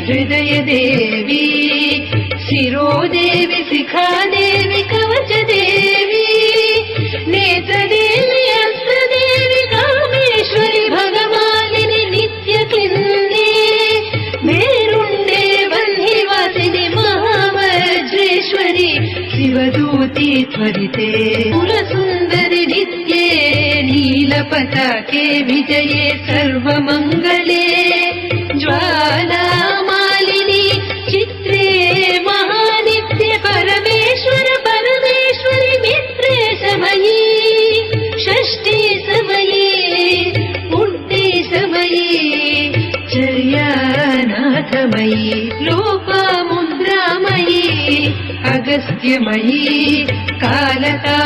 हृदयदेवी शिरोदेवी शिखादेवी कवचदेवी नेत्रदेवी अस्त्रदेवी कामेश्वरी भगमालिनी नित्यक्लिन्ने मेरुण्डे वह्निवासिनि महावज्रेश्वरी शिवदूती त्वरिते कुलसुन्दरि नित्ये नीलपताके विजये सर्वमङ्गले ज्वालामालिनी चित्रे महानित्ये परमेश्वर परमेश्वरि मित्रे समये षष्ठी समये पुण्ये समये चर्यानाथमयी लोपामुद्रामयी अगस्त्यमयी कालका